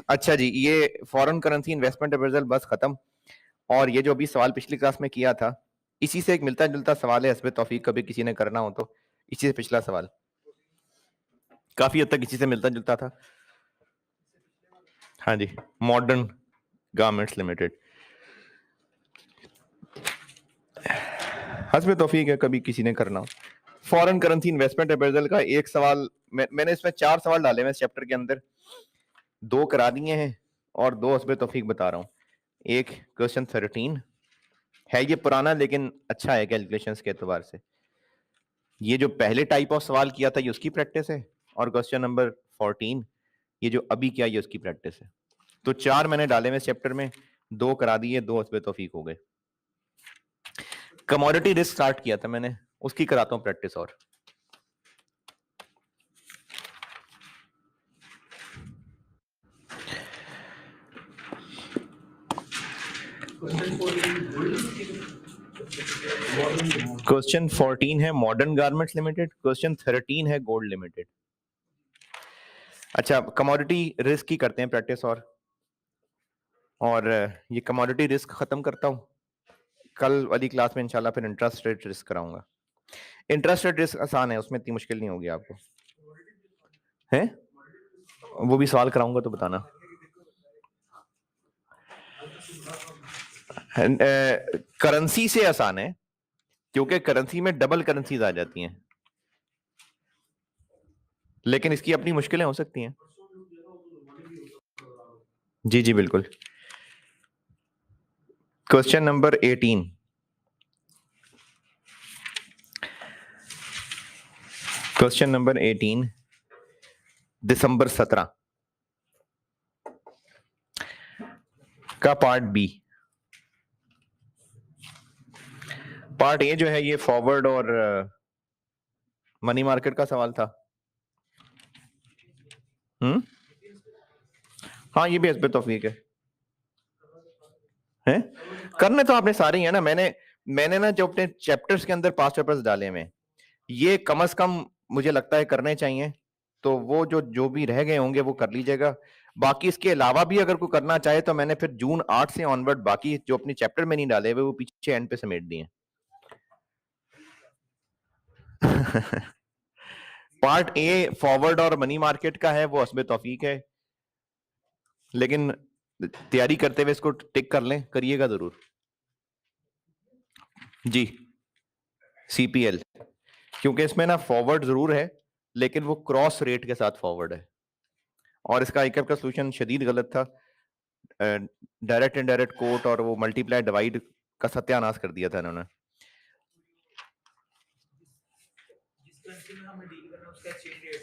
अच्छा जी, ये foreign currency investment appraisal बस खत्म। और ये जो अभी सवाल पिछली क्लास में किया था, इसी से एक मिलता जुलता सवाल है हस्बे तौफीक, कभी किसी ने करना हो तो। इसी से पिछला सवाल काफी हद तक इसी से मिलता जुलता था। हाँ जी, मॉडर्न गारमेंट्स लिमिटेड, हस्बे तौफीक है कभी किसी ने करना हो। फॉरेन करेंसी इन्वेस्टमेंट अप्रेजल का एक सवाल, मैंने इसमें 4 सवाल डाले हैं इस चैप्टर के अंदर, 2 करा दिए हैं और 2 हस्बे तौफीक बता रहा हूँ। एक क्वेश्चन 13 है, ये पुराना लेकिन अच्छा है कैलकुलेशंस के एतबार से। ये जो पहले टाइप ऑफ सवाल किया था ये उसकी प्रैक्टिस है, और क्वेश्चन नंबर 14 ये जो अभी किया ये उसकी प्रैक्टिस है। तो 4 मैंने डाले हुए चैप्टर में, 2 करा दिए, 2 हस्बे तौफीक हो गए। कमोडिटी रिस्क स्टार्ट किया था मैंने, उसकी कराता हूं प्रैक्टिस। और क्वेश्चन 14 है मॉडर्न गारमेंट्स लिमिटेड, क्वेश्चन 13 है गोल्ड लिमिटेड। अच्छा, कमोडिटी रिस्क की करते हैं प्रैक्टिस। और ये कमोडिटी रिस्क खत्म करता हूं, कल वाली क्लास में इंशाल्लाह फिर इंटरेस्ट रेट रिस्क कराऊंगा। इंटरेस्ट रेट रिस्क आसान है, उसमें इतनी मुश्किल नहीं होगी आपको। है वो भी सवाल कराऊंगा तो बताना। करेंसी से आसान है, क्योंकि करेंसी में डबल करेंसीज आ जाती हैं, लेकिन इसकी अपनी मुश्किलें हो सकती हैं। जी जी बिल्कुल। क्वेश्चन नंबर 18, क्वेश्चन नंबर 18 दिसंबर 17 का पार्ट बी। पार्ट ए जो है ये फॉरवर्ड और मनी मार्केट का सवाल था। हाँ ये भी हस्बे तौफीक है। करने तो आपने सारे ही है ना। मैंने ना जो अपने चैप्टर्स के अंदर पास्ट पेपर्स डाले हुए, ये कम से कम मुझे लगता है करने चाहिए। तो वो जो भी रह गए होंगे वो कर लीजिएगा। बाकी इसके अलावा भी अगर कोई करना चाहे तो मैंने फिर जून 8 से ऑनवर्ड बाकी जो अपने चैप्टर में नहीं डाले हुए वो पीछे एंड पे समेट दिए। पार्ट ए फॉरवर्ड और मनी मार्केट का है, वो हस्बे तौफीक है, लेकिन तैयारी करते हुए इसको टिक कर लें, करिएगा जरूर। जी सीपीएल, क्योंकि इसमें ना फॉरवर्ड जरूर है लेकिन वो क्रॉस रेट के साथ फॉरवर्ड है, और इसका आईकैप का सोल्यूशन शदीद गलत था। डायरेक्ट इनडायरेक्ट कोट और वो मल्टीप्लाई डिवाइड का सत्यानाश कर दिया था इन्होंने।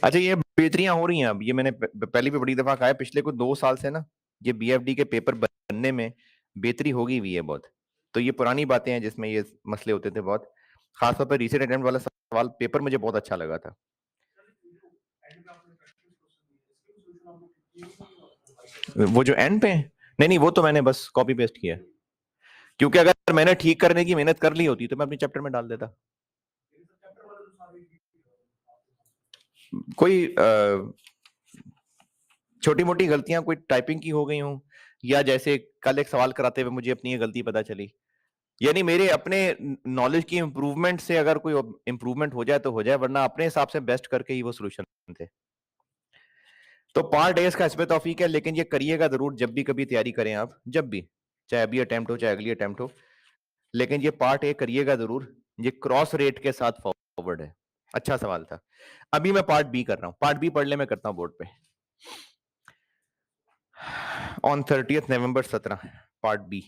अच्छा, ये बेहतरियां हो रही हैं अब, ये मैंने पहली भी बड़ी दफा कहा है, पिछले कुछ 2 साल से ना ये बीएफडी के पेपर बनने में बेहतरी होगी हुई है बहुत। तो ये पुरानी बातें हैं जिसमें ये मसले होते थे बहुत, खासतौर पर रिसेंट अटेम्प्ट वाला सवाल पेपर मुझे बहुत अच्छा लगा था। वो जो एंड पे, नहीं वो तो मैंने बस कॉपी पेस्ट किया, क्योंकि अगर मैंने ठीक करने की मेहनत कर ली होती तो मैं अपने चैप्टर में डाल देता। कोई छोटी मोटी गलतियां कोई टाइपिंग की हो गई हो, या जैसे कल एक सवाल कराते हुए मुझे अपनी ये गलती पता चली, यानी मेरे अपने नॉलेज की इंप्रूवमेंट से अगर कोई इंप्रूवमेंट हो जाए तो हो जाए, वरना अपने हिसाब से बेस्ट करके ही वो सोल्यूशन थे। तो पार्ट ए इसका इसमें तौफीक है, लेकिन ये करिएगा जरूर जब भी कभी तैयारी करें आप, जब भी, चाहे अभी अटेम्प्ट हो चाहे अगली अटेम्प्ट हो, लेकिन ये पार्ट ए करिएगा जरूर। ये क्रॉस रेट के साथ फॉरवर्ड है, अच्छा सवाल था। अभी मैं पार्ट बी कर रहा हूं, पार्ट बी पढ़ ले मैं करता हूं बोर्ड पे। On 30 November 17 part B.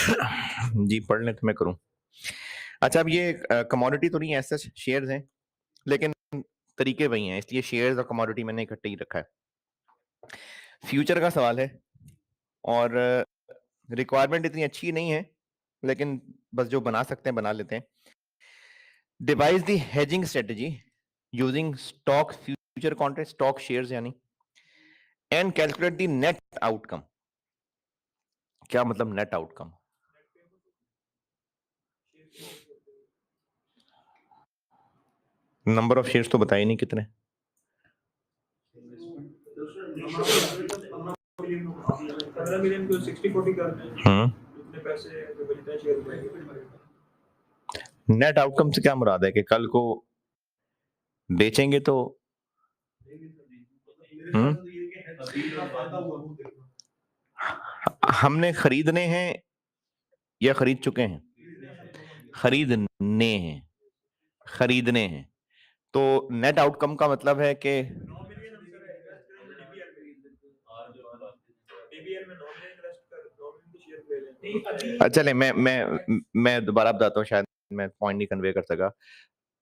जी पढ़ लें तो मैं करूं। अच्छा, अब ये कमोडिटी तो नहीं है, सच शेयर्स हैं, लेकिन तरीके वही हैं, इसलिए शेयर्स और कमोडिटी मैंने इकट्ठे ही रखा है। फ्यूचर का सवाल है और रिक्वायरमेंट इतनी अच्छी नहीं है, लेकिन बस जो बना सकते हैं बना लेते हैं। Devise the hedging strategy using stock future contract, stock shares यानी, and calculate the net outcome. क्या मतलब net outcome? Number of shares तो बताए नहीं कितने। नेट आउटकम से क्या मुराद है कि कल को बेचेंगे तो हमने खरीदने हैं या खरीद चुके हैं? खरीदने हैं, खरीदने हैं। तो नेट आउटकम का मतलब है कि चले मैं दोबारा बताता हूँ, शायद मैं पॉइंट नहीं कन्वे कर सका।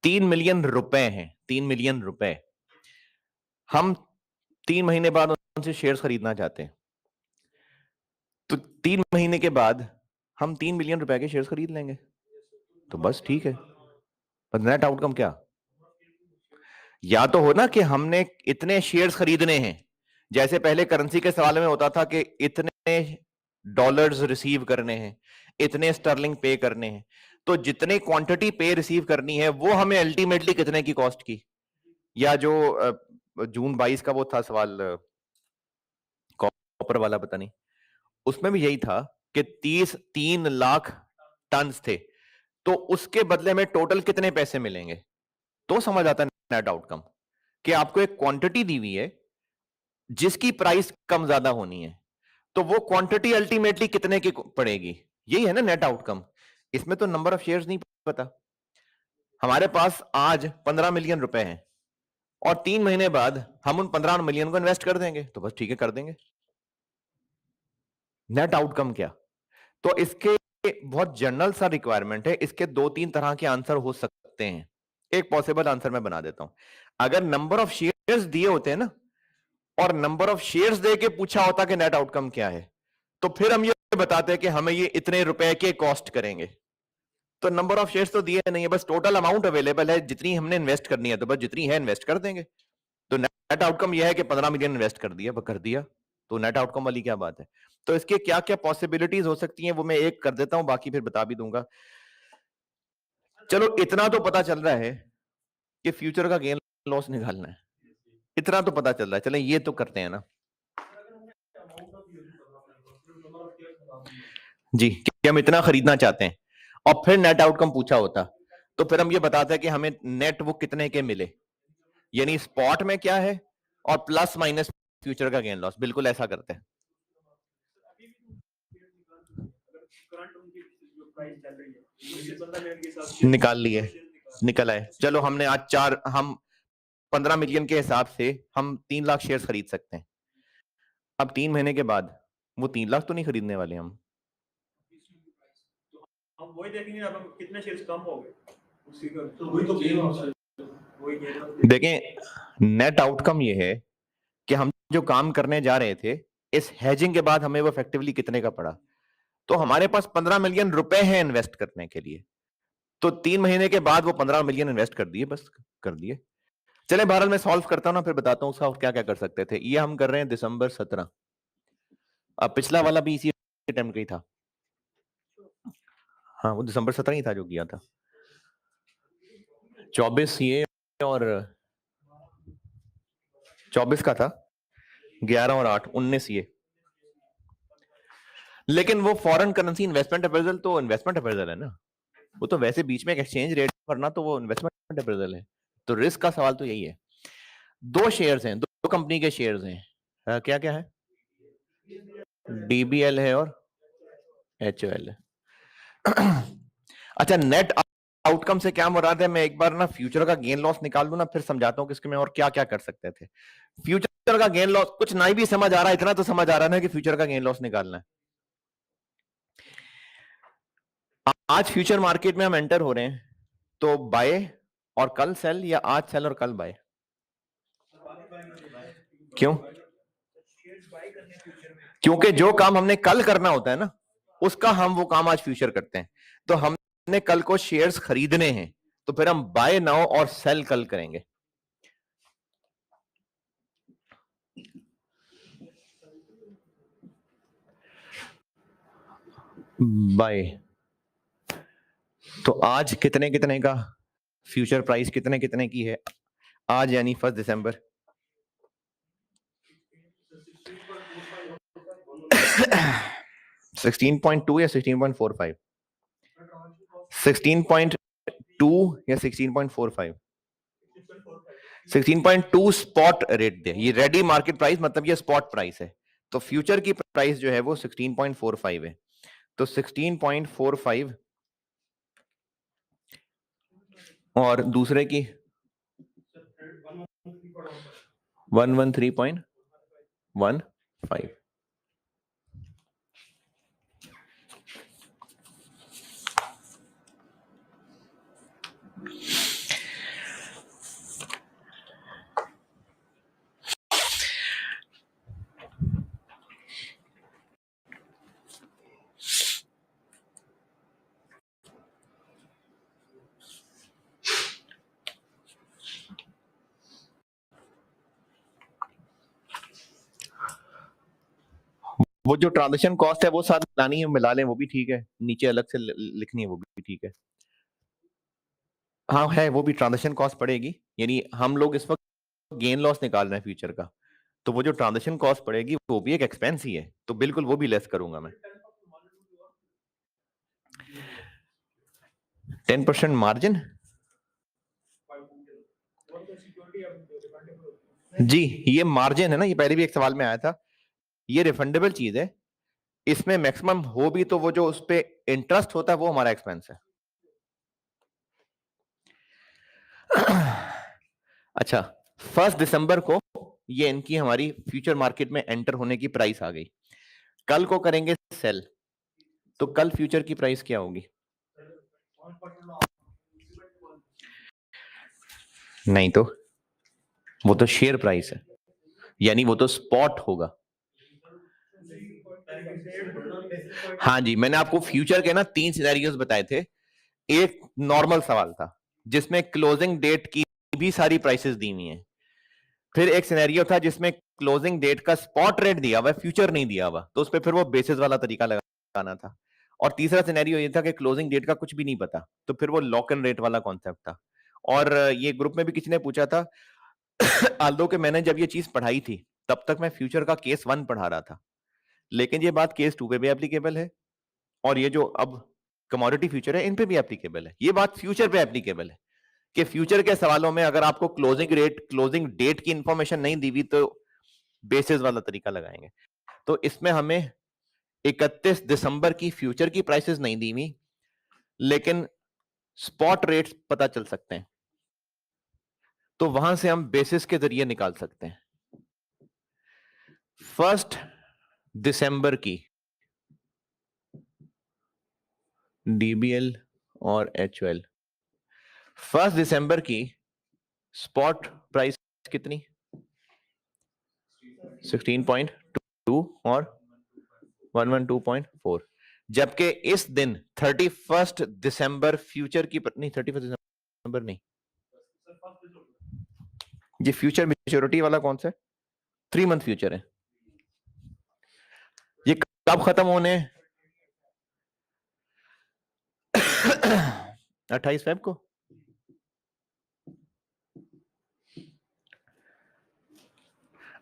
3 मिलियन रुपए हैं, 3 मिलियन रुपए। हम 3 महीने बाद उनसे शेयर्स खरीदना चाहते हैं, तो 3 महीने के बाद हम 3 मिलियन रुपए के शेयर्स खरीद लेंगे, तो बस ठीक है। पर नेट आउटकम क्या? या तो हो ना कि हमने इतने शेयर्स खरीदने हैं, जैसे पहले करेंसी के सवाल में होता था कि इतने डॉलर्स रिसीव करने हैं, इतने स्टर्लिंग पे करने हैं, तो जितने क्वांटिटी पे रिसीव करनी है वो हमें अल्टीमेटली कितने की कॉस्ट की, या जो जून 22 का वो था सवाल कॉपर वाला, पता नहीं, उसमें भी यही था कि 3 लाख टन थे, तो उसके बदले में टोटल कितने पैसे मिलेंगे। तो समझ आता है नेट आउटकम कि आपको एक क्वांटिटी दी हुई है जिसकी प्राइस कम ज्यादा होनी है, तो वो क्वांटिटी अल्टीमेटली कितने की पड़ेगी, यही है ना नेट आउटकम। इसमें तो नंबर ऑफ शेयर्स नहीं पता। हमारे पास आज 15 मिलियन रुपए हैं और 3 महीने बाद हम उन 15 मिलियन को इन्वेस्ट कर देंगे, तो बस ठीक है, कर देंगे। नेट आउटकम क्या? तो इसके बहुत जनरल सा रिक्वायरमेंट है, इसके 2-3 तरह के आंसर हो सकते हैं। एक पॉसिबल आंसर मैं बना देता हूं। अगर नंबर ऑफ शेयर्स दिए होते हैं ना, और नंबर ऑफ शेयर्स दे के पूछा होता कि नेट आउटकम क्या है, तो फिर हम ये बताते हैं कि हमें ये इतने रुपए के कॉस्ट करेंगे। तो नंबर ऑफ शेयर्स तो दिए नहीं है, बस टोटल अमाउंट अवेलेबल है, जितनी हमने इन्वेस्ट करनी है, तो बस जितनी है इन्वेस्ट कर देंगे। तो नेट आउटकम यह है कि 15 मिलियन इन्वेस्ट कर दिया, कर दिया, तो नेट आउटकम वाली क्या बात है। तो इसके क्या क्या पॉसिबिलिटीज हो सकती हैं वो मैं एक कर देता हूं, बाकी फिर बता भी दूंगा। चलो इतना तो पता चल रहा है कि फ्यूचर का गेन लॉस निकालना है, इतना तो पता चल रहा है। चलें ये तो करते हैं ना जी, कि हम इतना खरीदना चाहते हैं और फिर नेट आउटकम पूछा होता, तो फिर हम ये बताते हैं कि हमें नेट वो कितने के मिले, यानी स्पॉट में क्या है और प्लस माइनस फ्यूचर का गेन लॉस, बिल्कुल ऐसा करते हैं। निकाल लिए, निकल आए। चलो हमने आज हम 15 मिलियन के हिसाब से हम 3 लाख शेयर्स खरीद सकते हैं। अब 3 महीने के बाद वो 3 लाख तो नहीं खरीदने वाले हम वही देखेंगे अब कितने शेयर्स कम हो गए, उसी का तो वही तो देखें। नेट आउटकम ये है कि हम जो काम करने जा रहे थे, इस हेजिंग के बाद हमें वो इफेक्टिवली कितने का पड़ा। तो हमारे पास 15 मिलियन रुपए हैं इन्वेस्ट करने के लिए, तो 3 महीने के बाद वो 15 मिलियन इन्वेस्ट कर दिए, बस कर दिए। चले बहरहाल मैं सॉल्व करता हूं ना, फिर बताता हूं उसका क्या क्या कर सकते थे। ये हम कर रहे हैं दिसंबर 17। अब पिछला वाला भी इसी अटेम्प्ट का ही था। हाँ वो दिसंबर 17 ही था जो किया था। 24 ये और 24 का था, 11 और 8 19 ये। लेकिन वो फॉरेन करेंसी इन्वेस्टमेंट अप्रेजल तो इन्वेस्टमेंट अप्रेजल है ना, वो तो वैसे बीच में एक एक्सचेंज रेट करना, तो वो इन्वेस्टमेंट अप्रेजल है। तो रिस्क का सवाल तो यही है। 2 शेयर्स हैं, 2 कंपनी के शेयर्स हैं। क्या क्या है? डीबीएल है और एचओएल है। अच्छा, नेट आउटकम से क्या मुराद है, मैं एक बार ना फ्यूचर का गेन लॉस निकाल दूं ना, फिर समझाता हूं कि इसके में और क्या क्या कर सकते थे। फ्यूचर का गेन लॉस कुछ नहीं भी समझ आ रहा है, इतना तो समझ आ रहा है ना कि फ्यूचर का गेन लॉस निकालना है। आज फ्यूचर मार्केट में हम एंटर हो रहे हैं, तो बाय और कल सेल या आज सेल और कल बाय? क्यों? क्योंकि जो काम हमने कल करना होता है ना, उसका हम वो काम आज फ्यूचर करते हैं। तो हमने कल को शेयर्स खरीदने हैं, तो फिर हम बाय नाउ और सेल कल करेंगे। बाय, तो आज कितने कितने का फ्यूचर प्राइस कितने कितने की है आज, यानी 1 दिसंबर? 16.2 या 16.45? 16.2 या 16.45? 16.2 स्पॉट रेट दे, ये रेडी मार्केट प्राइस, मतलब ये स्पॉट प्राइस है। तो फ्यूचर की प्राइस जो है वो 16.45 है। तो 16.45 और दूसरे की 113.15। वो जो ट्रांजेक्शन कॉस्ट है वो साथ लानी है, मिला लें, वो भी ठीक है, नीचे अलग से लिखनी है, वो भी ठीक है। हाँ है, वो भी ट्रांजेक्शन कॉस्ट पड़ेगी, यानी हम लोग इस वक्त गेन लॉस निकाल रहे हैं फ्यूचर का, तो वो जो ट्रांजेक्शन कॉस्ट पड़ेगी वो भी एक एक्सपेंस ही है, तो बिल्कुल वो भी लेस करूंगा मैं। 10% मार्जिन? जी, ये मार्जिन है ना, ये पहले भी एक सवाल में आया था, ये रिफंडेबल चीज है, इसमें मैक्सिमम हो भी तो वो जो उस पे इंटरेस्ट होता है वो हमारा एक्सपेंस है। अच्छा, 1 दिसंबर को ये इनकी हमारी फ्यूचर मार्केट में एंटर होने की प्राइस आ गई, कल को करेंगे सेल, तो कल फ्यूचर की प्राइस क्या होगी? नहीं तो वो तो शेयर प्राइस है, यानी वो तो स्पॉट होगा। हाँ जी, मैंने आपको फ्यूचर के ना 3 सिनेरियोस बताए थे। एक नॉर्मल सवाल था जिसमें क्लोजिंग डेट की भी सारी प्राइसेस दी हुई हैं, फिर एक सिनेरियो था जिसमें क्लोजिंग डेट का स्पॉट रेट दिया हुआ है, फ्यूचर नहीं दिया हुआ, तो उस पर फिर वो बेसिस वाला तरीका लगाना था, और तीसरा सिनेरियो ये था कि क्लोजिंग डेट का कुछ भी नहीं पता, तो फिर वो लॉक इन रेट वाला कॉन्सेप्ट था। और ये ग्रुप में भी किसी ने पूछा था आल्दो कि मैंने जब ये चीज पढ़ाई थी तब तक मैं फ्यूचर का केस 1 पढ़ा रहा था, लेकिन ये बात केस 2 पे भी एप्लीकेबल है, और ये जो अब कमोडिटी फ्यूचर है इन पे भी एप्लीकेबल है, ये बात फ्यूचर पे एप्लीकेबल है कि फ्यूचर के सवालों में अगर आपको क्लोजिंग रेट, क्लोजिंग डेट की इंफॉर्मेशन नहीं दी हुई तो बेसिस वाला तरीका लगाएंगे। तो इसमें हमें 31 दिसंबर की फ्यूचर की प्राइसेस नहीं दी हुई, लेकिन स्पॉट रेट्स पता चल सकते हैं, तो वहां से हम बेसिस के जरिए निकाल सकते हैं। 1 दिसंबर की डीबीएल और एचओएल, 1 दिसंबर की स्पॉट प्राइस कितनी? 16.2 और 112.4, जबकि इस दिन 31 दिसंबर फ्यूचर की नहीं, 31 दिसंबर नहीं, ये फ्यूचर मेच्योरिटी वाला कौन सा है? 3 मंथ फ्यूचर है, ये कब खत्म होने? 28 फेब को।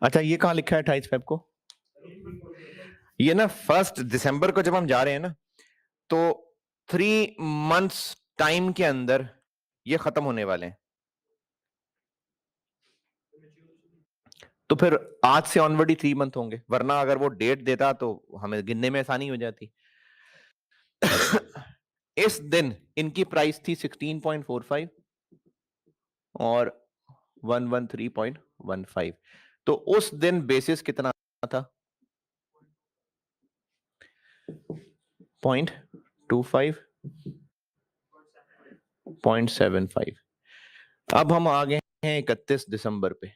अच्छा, ये कहां लिखा है 28 फेब को? ये ना 1 दिसंबर को जब हम जा रहे हैं ना, तो 3 मंथ्स टाइम के अंदर ये खत्म होने वाले हैं, तो फिर आज से ऑनवर्ड ही 3 मंथ होंगे, वरना अगर वो डेट देता तो हमें गिनने में आसानी हो जाती। इस दिन इनकी प्राइस थी 16.45 और 113.15, तो उस दिन बेसिस कितना था? 0.25 0.75। अब हम आ गए हैं 31 दिसंबर पे।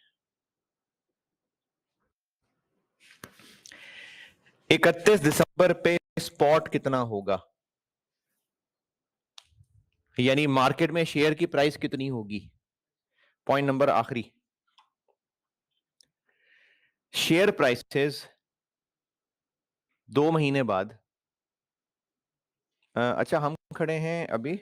31 दिसंबर पे स्पॉट कितना होगा, यानी मार्केट में शेयर की प्राइस कितनी होगी। पॉइंट नंबर आखिरी, शेयर प्राइसेस 2 महीने बाद। अच्छा, हम खड़े हैं अभी,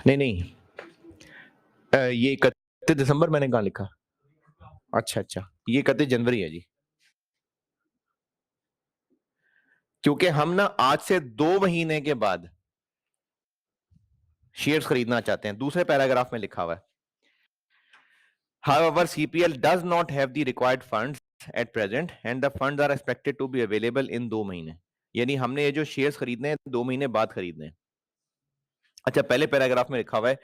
नहीं, ये 31 दिसंबर मैंने कहा लिखा। अच्छा, ये 31 जनवरी है जी, क्योंकि हम ना आज से 2 महीने के बाद शेयर्स खरीदना चाहते हैं। दूसरे पैराग्राफ में लिखा हुआ है, however CPL does not have the required funds at present and the funds are expected to be available in 2 महीने। यानी हमने ये जो शेयर्स खरीदने हैं 2 महीने बाद खरीदने हैं। अच्छा, पहले पैराग्राफ में लिखा हुआ है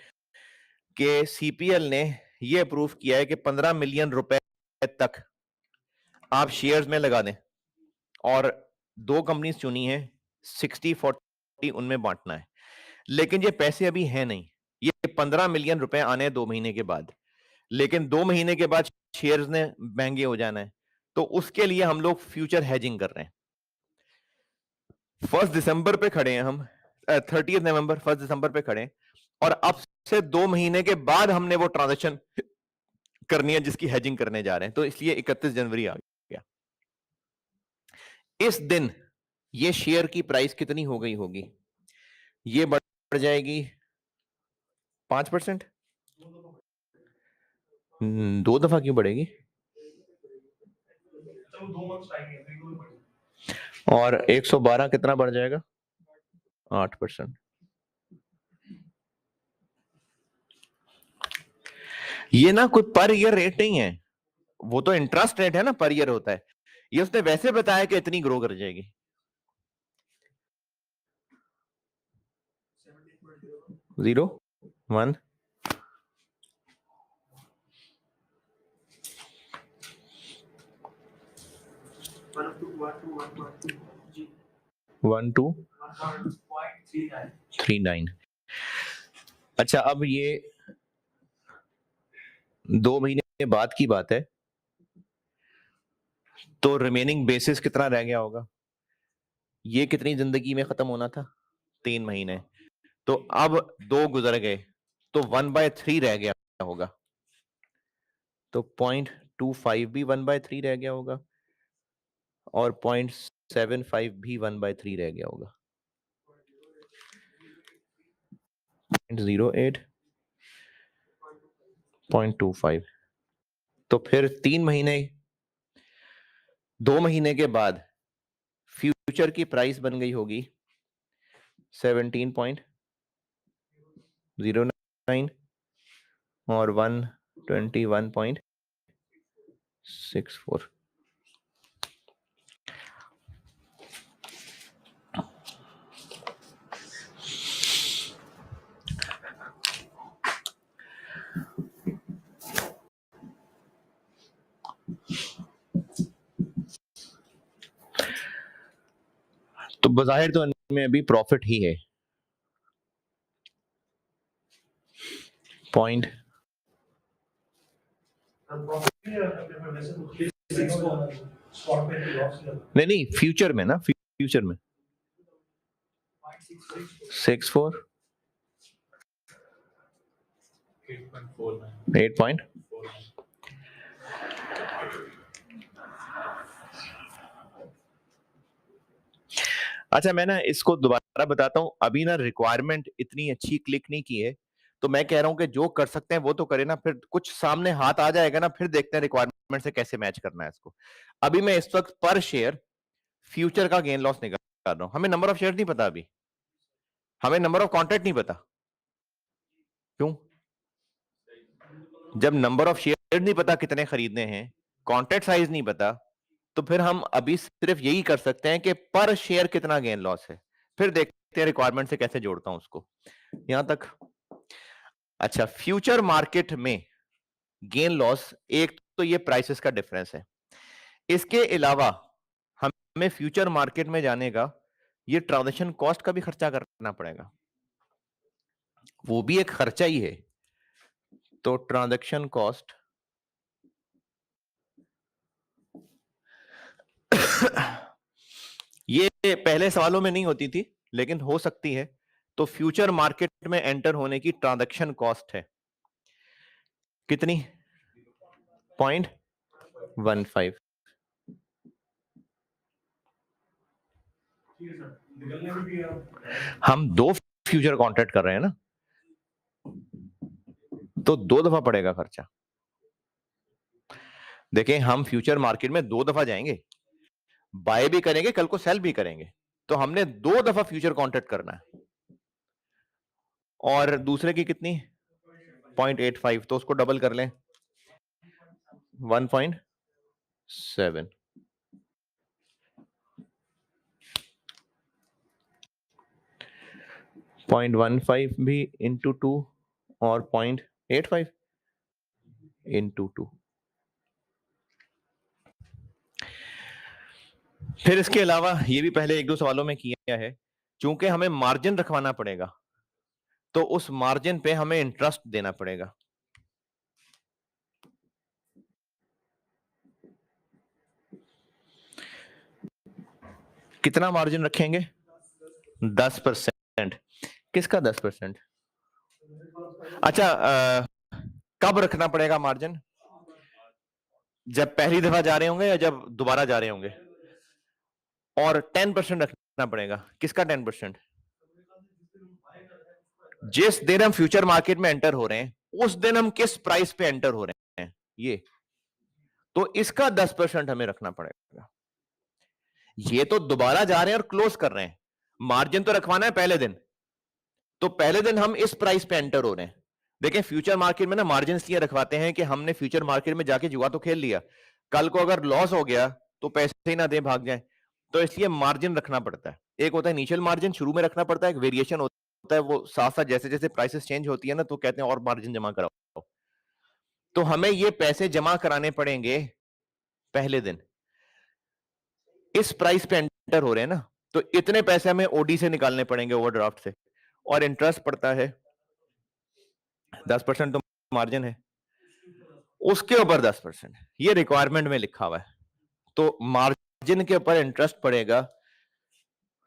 कि सीपीएल ने ये अप्रूव किया है कि 15 मिलियन रुपए तक आप शेयर्स में लगा दें, और 2 कंपनीज चुनी है, 60-40 उनमें बांटना है। लेकिन ये पैसे अभी है नहीं, ये 15 मिलियन रुपए आने हैं 2 महीने के बाद, लेकिन 2 महीने के बाद शेयर्स ने महंगे हो जाना है, तो उसके लिए हम लोग फ्यूचर हेजिंग कर रहे हैं। 1 दिसंबर पे खड़े हैं हम, 30 नवंबर 1 दिसंबर पे खड़े हैं, और अब से 2 महीने के बाद हमने वो ट्रांजेक्शन करनी है जिसकी हेजिंग करने जा रहे हैं, तो इसलिए 31 जनवरी आ गया। इस दिन ये शेयर की प्राइस कितनी हो गई होगी, ये बढ़ जाएगी 5%। 2 दफा क्यों बढ़ेगी, और 112 कितना बढ़ जाएगा, 8%। ये ना कोई पर ईयर रेट नहीं है, वो तो इंटरेस्ट रेट है ना, पर ईयर होता है। ये उसने वैसे बताया कि इतनी ग्रो कर जाएगी। 0 1 1 2 39। अच्छा, अब ये 2 महीने बाद की बात है, तो रिमेनिंग बेसिस कितना रह गया होगा, ये कितनी जिंदगी में खत्म होना था, 3 महीने, तो अब 2 गुजर गए, तो 1/3 रह गया होगा, तो 0.25 भी 1/3 रह गया होगा, और 0.75 भी 1/3 रह गया होगा, 0.08 0.25। तो फिर 3 महीने 2 महीने के बाद फ्यूचर की प्राइस बन गई होगी 17.09 और 121.64। तो बज़ाहिर तो इनमें अभी प्रॉफिट ही है, पॉइंट नहीं फ्यूचर में ना, फ्यूचर में 64 8. अच्छा, मैं ना इसको दोबारा बताता हूं, अभी ना रिक्वायरमेंट इतनी अच्छी क्लिक नहीं की है, तो मैं कह रहा हूं कि जो कर सकते हैं वो तो करें ना, फिर कुछ सामने हाथ आ जाएगा ना, फिर देखते हैं रिक्वायरमेंट से कैसे मैच करना है इसको। अभी मैं इस वक्त पर शेयर फ्यूचर का गेन लॉस निकाल रहा हूं। हमें नंबर ऑफ शेयर नहीं पता, अभी हमें नंबर ऑफ कॉन्ट्रैक्ट नहीं पता। क्यों? जब नंबर ऑफ शेयर नहीं पता कितने खरीदने हैं, कॉन्ट्रैक्ट साइज नहीं पता, तो फिर हम अभी सिर्फ यही कर सकते हैं कि पर शेयर कितना गेन लॉस है, फिर देखते हैं रिक्वायरमेंट से कैसे जोड़ता हूं उसको, यहां तक। अच्छा, फ्यूचर मार्केट में गेन लॉस, एक तो ये प्राइसेस का डिफरेंस है, इसके अलावा हमें फ्यूचर मार्केट में जाने का ये ट्रांजैक्शन कॉस्ट का भी खर्चा करना पड़ेगा, वो भी एक खर्चा ही है। तो ट्रांजैक्शन कॉस्ट ये पहले सवालों में नहीं होती थी लेकिन हो सकती है। तो फ्यूचर मार्केट में एंटर होने की ट्रांजैक्शन कॉस्ट है कितनी? 0.15। हम 2 फ्यूचर कॉन्ट्रैक्ट कर रहे हैं ना, तो 2 दफा पड़ेगा खर्चा। देखें, हम फ्यूचर मार्केट में 2 दफा जाएंगे, बाय भी करेंगे, कल को सेल भी करेंगे, तो हमने 2 दफा फ्यूचर कॉन्ट्रैक्ट करना है। और दूसरे की कितनी? 0.85, तो उसको डबल कर लें, 1.7। 0.15 भी इंटू 2 और 0.85 इंटू 2। फिर इसके अलावा ये भी पहले 1-2 सवालों में किया है, चूंकि हमें मार्जिन रखवाना पड़ेगा तो उस मार्जिन पे हमें इंटरेस्ट देना पड़ेगा। कितना मार्जिन रखेंगे? 10%। किसका 10%? अच्छा, कब रखना पड़ेगा मार्जिन? जब पहली दफा जा रहे होंगे या जब दोबारा जा रहे होंगे? और 10% रखना पड़ेगा। किसका 10%? जिस दिन हम फ्यूचर मार्केट में एंटर हो रहे हैं उस दिन हम किस प्राइस पे एंटर हो रहे हैं, ये तो इसका 10% हमें रखना पड़ेगा। ये तो दोबारा जा रहे हैं और क्लोज कर रहे हैं, मार्जिन तो रखवाना है पहले दिन, तो पहले दिन हम इस प्राइस पे एंटर हो रहे हैं। देखिए, फ्यूचर मार्केट में ना मार्जिन इसलिए रखवाते हैं कि हमने फ्यूचर मार्केट में जाके जुआ तो खेल लिया, कल को अगर लॉस हो गया तो पैसे ही ना दे भाग जाए, तो इसलिए मार्जिन रखना पड़ता है। एक होता है इनिशियल मार्जिन, शुरू में रखना पड़ता है, एक वेरिएशन होता है, वो साथ साथ जैसे जैसे प्राइसेस चेंज होती है ना, तो कहते हैं और मार्जिन जमा कराओ। तो हमें ये पैसे जमा कराने पड़ेंगे पहले दिन। इस प्राइस पे एंटर हो रहे हैं ना, तो इतने पैसे हमें ओडी से निकालने पड़ेंगे, ओवरड्राफ्ट से, और इंटरेस्ट पड़ता है 10%, तो मार्जिन है उसके ऊपर 10%, ये रिक्वायरमेंट में लिखा हुआ है। तो मार्जिन के ऊपर इंटरेस्ट पड़ेगा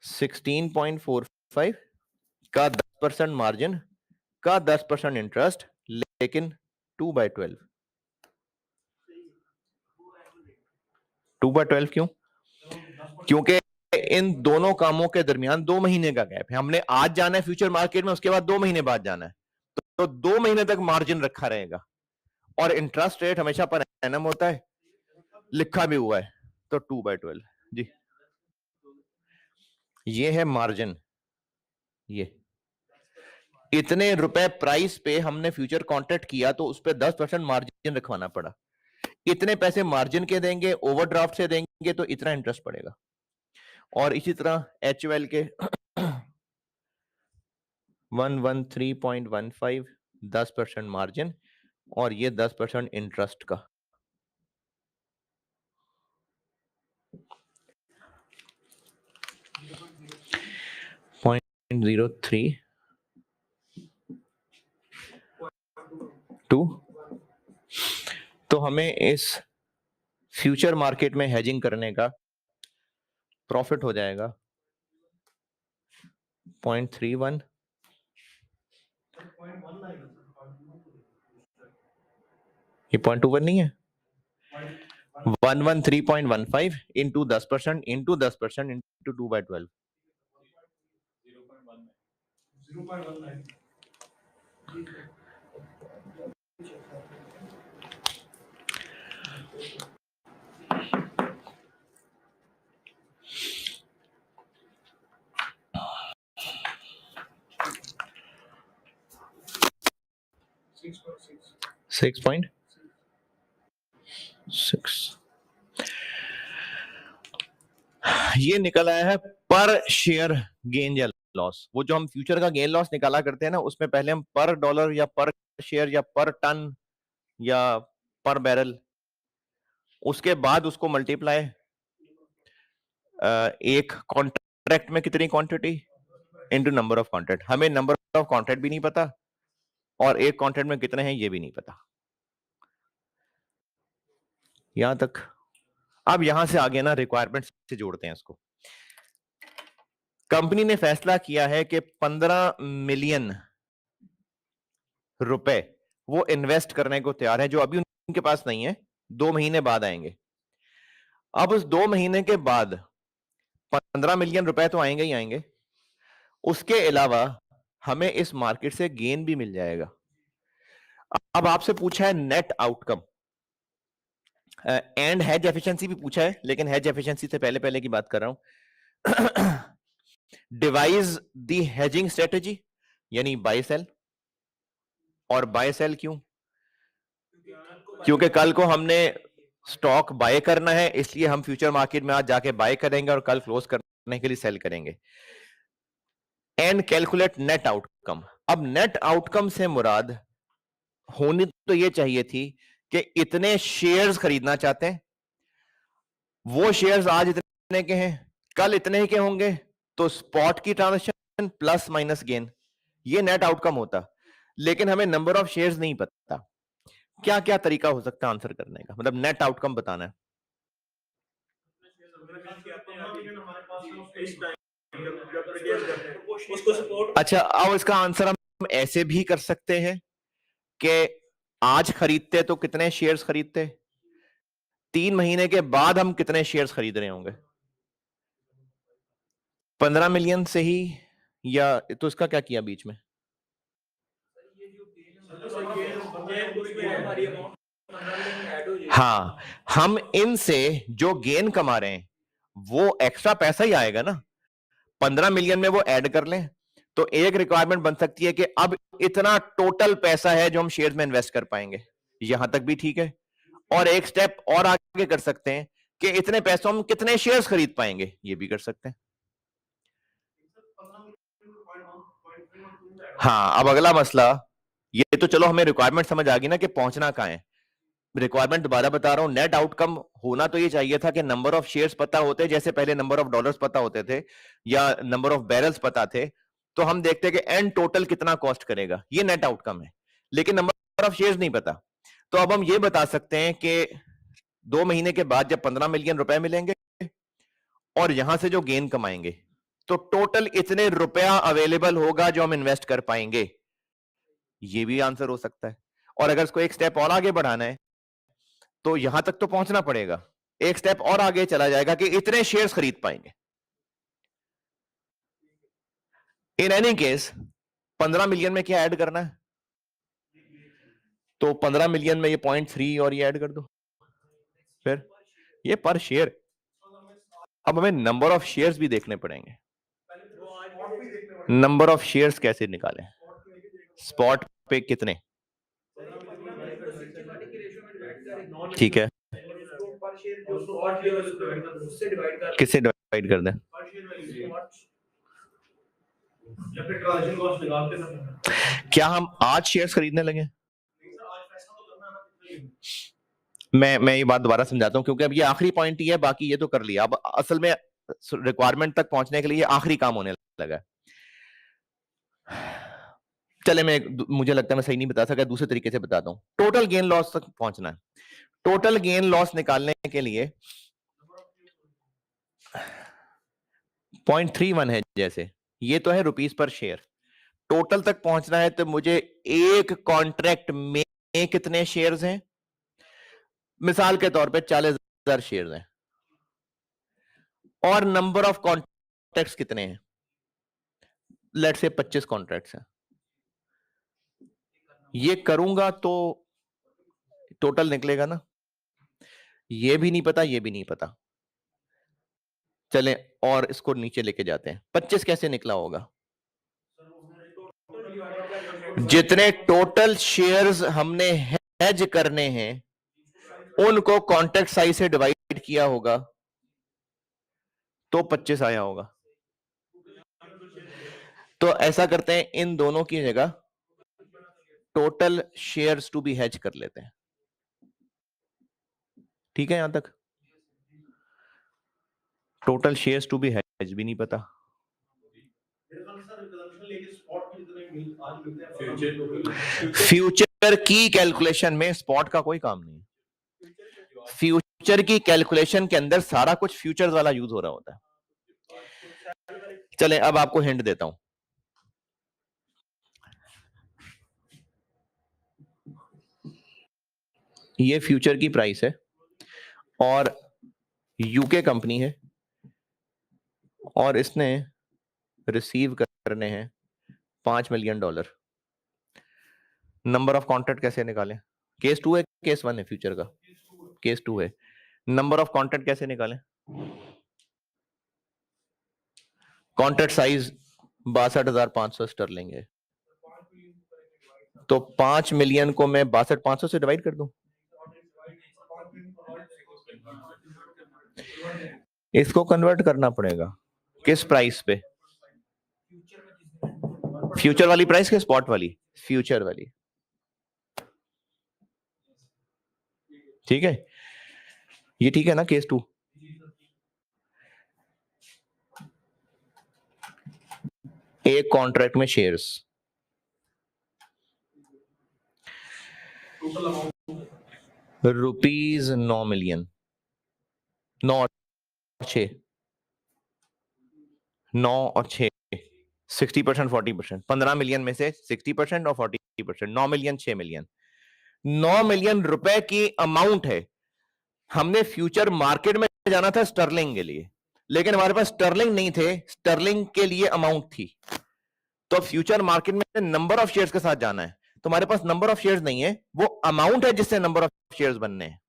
16.45 का 10% मार्जिन का 10% इंटरेस्ट, लेकिन 2/12। 2/12 क्यों? क्योंकि इन दोनों कामों के दरमियान 2 महीने का गैप है। हमने आज जाना है फ्यूचर मार्केट में, उसके बाद 2 महीने बाद जाना है, तो 2 महीने तक मार्जिन रखा रहेगा। और इंटरेस्ट रेट हमेशा पर एनम होता है, लिखा भी हुआ है, तो 2/12 जी। ये है मार्जिन, ये इतने रुपए प्राइस पे हमने फ्यूचर कॉन्ट्रैक्ट किया, तो उस पर 10% मार्जिन रखवाना पड़ा। इतने पैसे मार्जिन के देंगे, ओवरड्राफ्ट से देंगे, तो इतना इंटरेस्ट पड़ेगा। और इसी तरह HUL के 113.15 10% मार्जिन, और ये 10% इंटरेस्ट का। .03 2, तो हमें इस फ्यूचर मार्केट में हेजिंग करने का प्रॉफिट हो जाएगा 0.31। ये 0.21 नहीं है, 113.15 इंटू 10% इंटू 10% इंटू 2/12। 6.6। ये निकल आया है पर शेयर गेन या लॉस। वो जो हम फ्यूचर का गेन लॉस निकाला करते हैं ना, उसमें पहले हम पर डॉलर या पर शेयर या पर टन या पर बैरल उसके बाद उसको मल्टीप्लाई एक कॉन्ट्रैक्ट में कितनी quantity into number of contract. हमें नंबर ऑफ कॉन्ट्रैक्ट भी नहीं पता और एक कॉन्ट्रैक्ट में कितने हैं ये भी नहीं पता। यहां तक। अब यहां से आगे ना रिक्वायरमेंट से जोड़ते हैं इसको। कंपनी ने फैसला किया है कि 15 मिलियन रुपए वो इन्वेस्ट करने को तैयार है, जो अभी उनके पास नहीं है, 2 महीने बाद आएंगे। अब उस 2 महीने के बाद 15 मिलियन रुपए तो आएंगे ही आएंगे, उसके अलावा हमें इस मार्केट से गेन भी मिल जाएगा। अब आपसे पूछा है net outcome and hedge efficiency भी पूछा है, लेकिन हेज एफिशिएंसी से पहले पहले की बात कर रहा हूं। डिवाइज द हेजिंग स्ट्रेटेजी, यानी बाय सेल। और बाय सेल क्यों? क्योंकि कल को हमने स्टॉक बाय करना है, इसलिए हम फ्यूचर मार्केट में आज जाके बाय करेंगे और कल क्लोज करने के लिए सेल करेंगे। And calculate net outcome. अब नेट आउटकम से मुराद होनी तो ये चाहिए थी कि इतने शेयर्स खरीदना चाहते हैं, वो शेयर्स आज इतने के हैं, कल इतने के होंगे, तो स्पॉट की ट्रांजैक्शन प्लस माइनस गेन, ये नेट आउटकम होता। लेकिन हमें नंबर ऑफ शेयर्स नहीं पता। क्या क्या तरीका हो सकता है आंसर करने का, मतलब नेट आउटकम बताना है। अच्छा, अब इसका आंसर हम ऐसे भी कर सकते हैं कि आज खरीदते तो कितने शेयर्स खरीदते, 3 महीने के बाद हम कितने शेयर्स खरीद रहे होंगे, 15 मिलियन से ही, या तो इसका क्या किया बीच में? हाँ, हम इनसे जो गेन कमा रहे हैं वो एक्स्ट्रा पैसा ही आएगा ना, 15 मिलियन में वो ऐड कर लें तो एक रिक्वायरमेंट बन सकती है कि अब इतना टोटल पैसा है जो हम शेयर्स में इन्वेस्ट कर पाएंगे। यहां तक भी ठीक है। और एक स्टेप और आगे कर सकते हैं कि इतने पैसों हम कितने शेयर्स खरीद पाएंगे, ये भी कर सकते हैं। हाँ, अब अगला मसला, ये तो चलो हमें रिक्वायरमेंट समझ आ गई ना कि पहुंचना कहां है। रिक्वायरमेंट दोबारा बता रहा हूं, नेट आउटकम होना तो ये चाहिए था कि नंबर ऑफ शेयर्स पता होते, जैसे पहले नंबर ऑफ डॉलर्स पता होते थे या नंबर ऑफ बैरल्स पता थे, तो हम देखते कि एंड टोटल कितना कॉस्ट करेगा, ये नेट आउटकम है। लेकिन नंबर ऑफ शेयर्स नहीं पता, तो अब हम ये बता सकते हैं कि 2 महीने के बाद जब 15 मिलियन रुपए मिलेंगे और यहां से जो गेन कमाएंगे, तो टोटल इतने रुपया अवेलेबल होगा जो हम इन्वेस्ट कर पाएंगे, ये भी आंसर हो सकता है। और अगर इसको एक स्टेप और आगे बढ़ाना है तो यहां तक तो पहुंचना पड़ेगा, एक स्टेप और आगे चला जाएगा कि इतने शेयर्स खरीद पाएंगे। इन एनी केस 15 मिलियन में क्या ऐड करना है, तो 15 मिलियन में ये 0.3 और ये ऐड कर दो, फिर ये पर शेयर। अब हमें नंबर ऑफ शेयर्स भी देखने पड़ेंगे। नंबर ऑफ शेयर्स कैसे निकालें, स्पॉट पे कितने, ठीक है, किससे डिवाइड कर दें, क्या हम आज शेयर्स खरीदने लगे? मैं ये बात दोबारा समझाता हूं, क्योंकि अब ये आखिरी पॉइंट ही है, बाकी ये तो कर लिया। अब असल में रिक्वायरमेंट तक पहुंचने के लिए आखिरी काम होने लगा। चले, मुझे लगता है मैं सही नहीं बता सका, दूसरे तरीके से बताता हूं। टोटल गेन लॉस तक पहुंचना है। टोटल गेन लॉस निकालने के लिए 0.31 है, जैसे ये तो है रुपीस पर शेयर, टोटल तक पहुंचना है तो मुझे एक कॉन्ट्रैक्ट में कितने शेयर्स हैं, मिसाल के तौर पे 40,000 शेयर्स हैं, और नंबर ऑफ कॉन्ट्रैक्ट्स कितने हैं, लेट से 25 कॉन्ट्रैक्ट्स हैं। ये करूंगा तो टोटल निकलेगा ना, ये भी नहीं पता, ये भी नहीं पता। चलें और इसको नीचे लेके जाते हैं, 25 कैसे निकला होगा, जितने टोटल शेयर्स हमने हेज करने हैं उनको कॉन्ट्रैक्ट साइज से डिवाइड किया होगा तो 25 आया होगा। तो ऐसा करते हैं, इन दोनों की जगह total shares to be hedge कर लेते हैं, ठीक है यहां तक? Total shares to be hedge भी नहीं पता। फ्यूचर की कैलकुलेशन में स्पॉट का कोई काम नहीं है। फ्यूचर की कैलकुलेशन के अंदर सारा कुछ फ्यूचर्स वाला यूज हो रहा होता है। चले अब आपको हिंट देता हूं। ये फ्यूचर की प्राइस है और यूके कंपनी है और इसने रिसीव करने हैं $5 मिलियन। नंबर ऑफ कॉन्ट्रैक्ट कैसे निकालें? केस 2 है, केस 1 है फ्यूचर का? केस 2 है। नंबर ऑफ कॉन्ट्रैक्ट कैसे निकालें? कॉन्ट्रैक्ट साइज 62,500 स्टर्लिंग है, तो 5 मिलियन को मैं 62,500 से डिवाइड कर दूं। इसको कन्वर्ट करना पड़ेगा किस प्राइस पे? फ्यूचर वाली प्राइस के स्पॉट वाली? फ्यूचर वाली। ठीक है, ये ठीक है ना केस 2? एक कॉन्ट्रैक्ट में शेयर्स ₹9 मिलियन, 9 और 6, 9 और 6, 60%, 40%, 15 मिलियन में से 60% और 40%, 9 मिलियन, 6 मिलियन, 9 मिलियन रुपए की अमाउंट है। हमने फ्यूचर मार्केट में जाना था स्टर्लिंग के लिए, लेकिन हमारे पास स्टर्लिंग नहीं थे, स्टर्लिंग के लिए अमाउंट थी। तो फ्यूचर मार्केट में नंबर ऑफ शेयर्स के साथ जाना है, तो हमारे पास नंबर ऑफ शेयर्स नहीं है, वो अमाउंट है जिससे नंबर ऑफ शेयर्स बनने हैं।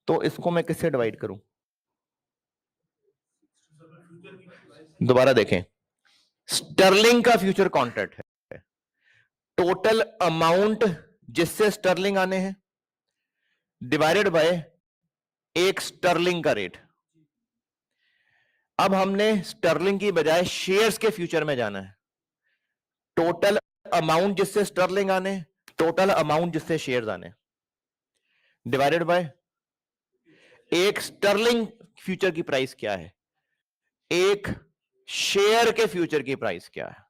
तो इसको मैं किससे डिवाइड करूं? दोबारा देखें, स्टर्लिंग का फ्यूचर कॉन्ट्रैक्ट है, टोटल अमाउंट जिससे स्टर्लिंग आने हैं डिवाइडेड बाय एक स्टर्लिंग का रेट। अब हमने स्टर्लिंग की बजाय शेयर्स के फ्यूचर में जाना है, टोटल अमाउंट जिससे स्टर्लिंग आने, टोटल अमाउंट जिससे शेयर्स आने, डिवाइडेड बाय एक स्टर्लिंग फ्यूचर की प्राइस क्या है, एक शेयर के फ्यूचर की प्राइस क्या है।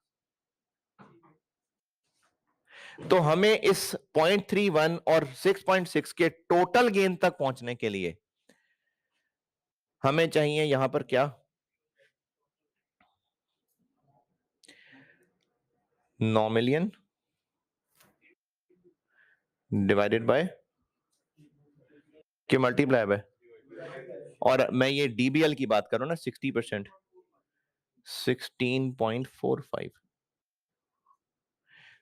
तो हमें इस 0.31 और 6.6 के टोटल गेन तक पहुंचने के लिए हमें चाहिए यहां पर क्या? 9 मिलियन डिवाइडेड बाय के मल्टीप्लाई बाय, और मैं ये डीबीएल की बात कर रहा हूं ना, 60%, 16.45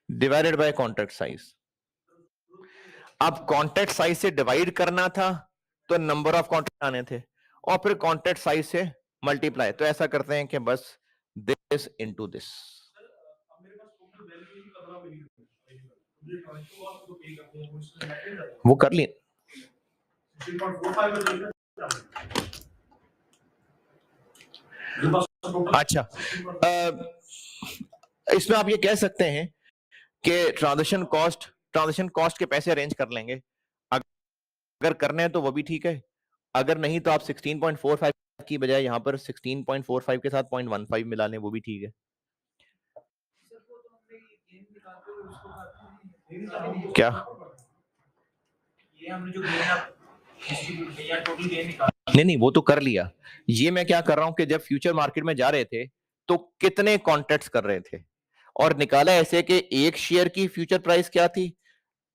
डिवाइडेड बाय कॉन्ट्रैक्ट साइज। अब कॉन्ट्रैक्ट साइज से डिवाइड करना था तो नंबर ऑफ कॉन्ट्रैक्ट आने थे, और फिर कॉन्ट्रैक्ट साइज से मल्टीप्लाई। तो ऐसा करते हैं कि बस दिस इनटू दिस। वो कर ली। अच्छा, इसमें आप ये कह सकते हैं कि ट्रांजेक्शन कॉस्ट के पैसे अरेंज कर लेंगे, अगर करने हैं तो वो भी ठीक है, अगर नहीं तो आप 16.45 की बजाय यहां पर 16.45 के साथ 0.15 मिला लें, वो भी ठीक है। क्या नहीं, वो तो कर लिया। ये मैं क्या कर रहा हूं कि जब फ्यूचर मार्केट में जा रहे थे तो कितने कॉन्ट्रैक्ट्स कर रहे थे, और निकाला ऐसे कि एक शेयर की फ्यूचर प्राइस क्या थी,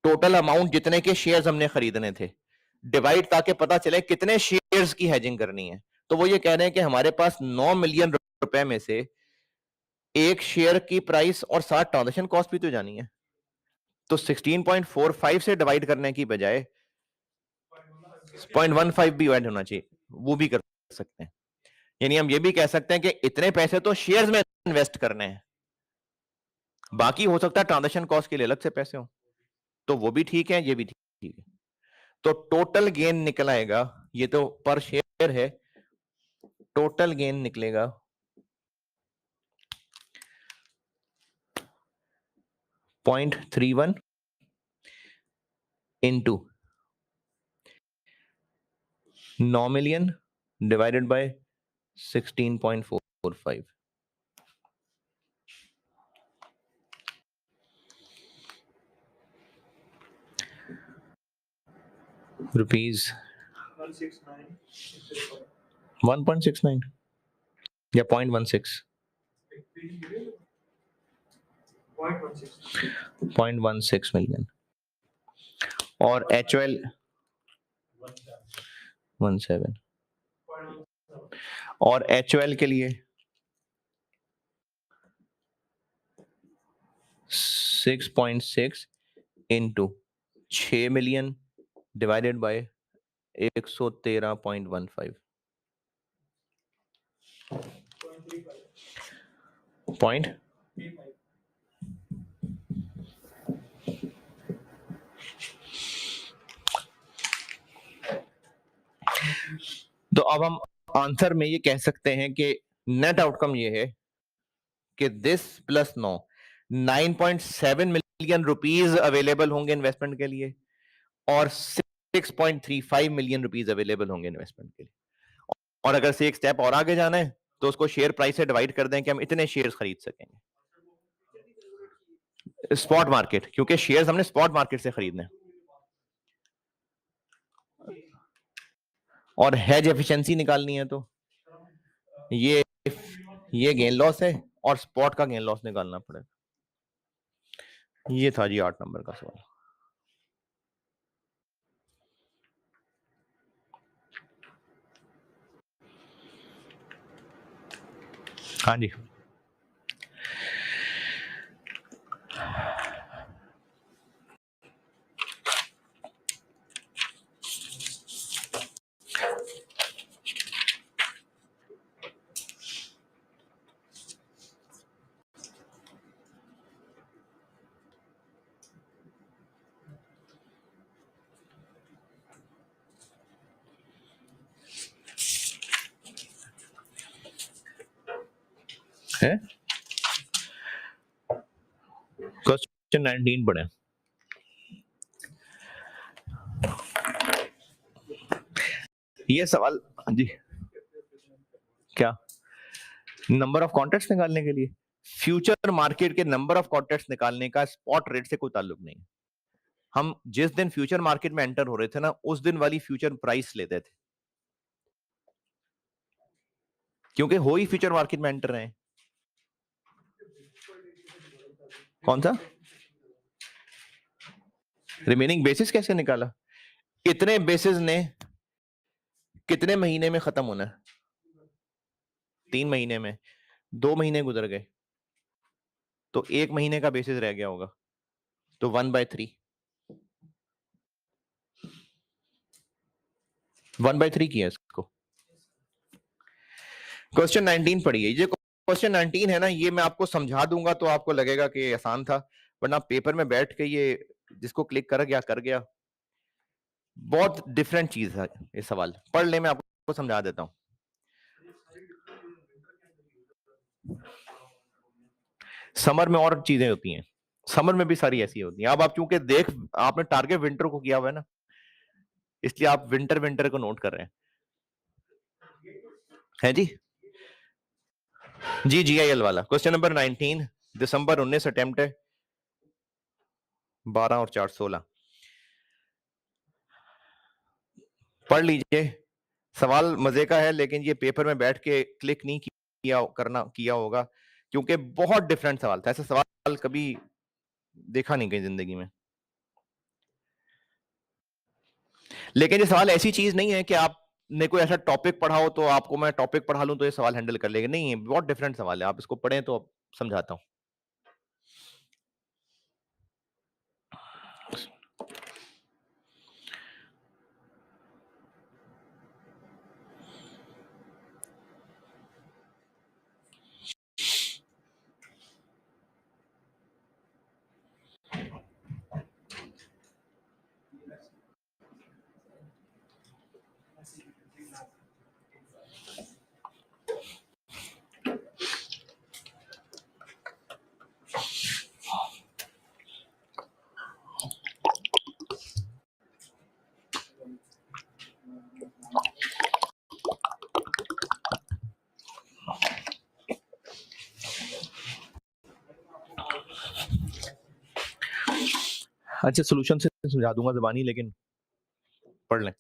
टोटल अमाउंट जितने के शेयर्स हमने खरीदने थे, डिवाइड, ताकि पता चले कितने शेयर्स की हेजिंग करनी है। तो वो ये कह रहे हैं कि हमारे पास 9 मिलियन रुपए में से एक शेयर की प्राइस और साथ ट्रांजेक्शन कॉस्ट भी तो जानी है, तो 16.45 से डिवाइड करने की बजाय 0.15 भी ऐड होना चाहिए, वो भी कर सकते हैं। यानी हम ये भी कह सकते हैं कि इतने पैसे तो शेयर्स में इन्वेस्ट करने हैं, बाकी हो सकता है ट्रांजेक्शन कॉस्ट के लिए अलग से पैसे हो, तो वो भी ठीक है, ये भी ठीक है। तो टोटल गेन निकल आएगा, ये तो पर शेयर है, टोटल गेन निकलेगा 0.31 into 9 million divided by 16.45. Rupees 1.69 या 0.16 0.16 मिलियन और HOL 17 और HOL के लिए 6.6 into 6 million divided by 113.15 point तो अब हम आंसर में ये कह सकते हैं कि नेट आउटकम ये है कि this plus 9.7 million rupees available होंगे इन्वेस्टमेंट के लिए और 6.35 मिलियन रुपीज अवेलेबल होंगे इन्वेस्टमेंट के लिए। और अगर से एक स्टेप और आगे जाना है तो उसको शेयर प्राइस से डिवाइड कर दें कि हम इतने शेयर्स खरीद सकेंगे स्पॉट मार्केट, क्योंकि शेयर्स हमने स्पॉट मार्केट से खरीदने हैं। और हेज एफिशिएंसी निकालनी है तो ये गेन लॉस है और स्पॉट का गेन लॉस निकालना पड़ेगा। ये था जी 8 नंबर का सवाल। हाँ जी है क्वेश्चन 19 पढ़े। ये सवाल जी क्या नंबर ऑफ कॉन्ट्रैक्ट्स निकालने के लिए, फ्यूचर मार्केट के नंबर ऑफ कॉन्ट्रैक्ट्स निकालने का स्पॉट रेट से कोई ताल्लुक नहीं। हम जिस दिन फ्यूचर मार्केट में एंटर हो रहे थे ना उस दिन वाली फ्यूचर प्राइस लेते थे, क्योंकि हो ही फ्यूचर मार्केट में एंटर रहे। कौन सा रिमेनिंग बेसिस कैसे निकाला? इतने बेसिस ने कितने महीने में खत्म होना है? 3 महीने में। 2 महीने गुजर गए तो 1 महीने का बेसिस रह गया होगा, तो 1/3 1/3 किया इसको। क्वेश्चन 19 पढ़िए। ये क्वेश्चन 19 है ना, ये मैं आपको समझा दूंगा तो आपको लगेगा कि आसान था, वरना पेपर में बैठ के ये जिसको क्लिक कर गया बहुत डिफरेंट चीज है। ये सवाल पढ़ ले, मैं आपको समझा देता हूं। समर में और चीजें होती हैं, समर में भी सारी ऐसी होती हैं। अब आप चूंकि आपने टारगेट विंटर को किया हुआ है ना, इसलिए आप विंटर को नोट कर रहे हैं। है जी GIL वाला क्वेश्चन नंबर 19 दिसंबर 19 अटेम्प्ट है 12 और 4 16। पढ़ लीजिए, सवाल मजे का है लेकिन ये पेपर में बैठ के क्लिक नहीं किया होगा, क्योंकि बहुत डिफरेंट सवाल था। ऐसा सवाल कभी देखा नहीं कहीं जिंदगी में। लेकिन ये सवाल ऐसी चीज नहीं है कि आपने कोई ऐसा टॉपिक पढ़ा हो तो आपको मैं टॉपिक पढ़ा लूं तो ये सवाल हैंडल कर लेगा, नहीं है। बहुत डिफरेंट सवाल है, आप इसको पढ़ें तो समझाता हूं। अच्छा सोल्यूशन से समझा दूंगा ज़बानी, लेकिन पढ़ लें।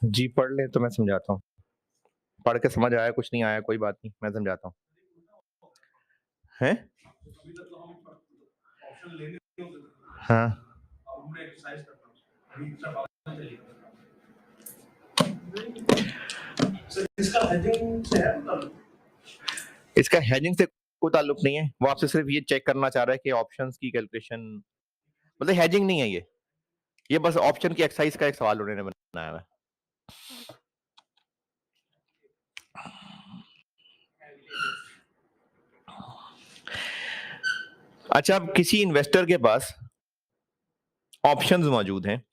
जी पढ़ ले तो मैं समझाता हूँ। पढ़ के समझ आया, कुछ नहीं आया कोई बात नहीं, मैं समझाता हूँ। हैं? हाँ। इसका हेजिंग से कोई ताल्लुक नहीं है, वो आपसे सिर्फ ये चेक करना चाह रहा है कि ऑप्शंस की कैलकुलेशन, मतलब हेजिंग नहीं है ये बस ऑप्शन की एक्सरसाइज का एक सवाल उन्होंने बनाया है। अच्छा, अब किसी इन्वेस्टर के पास ऑप्शंस मौजूद हैं,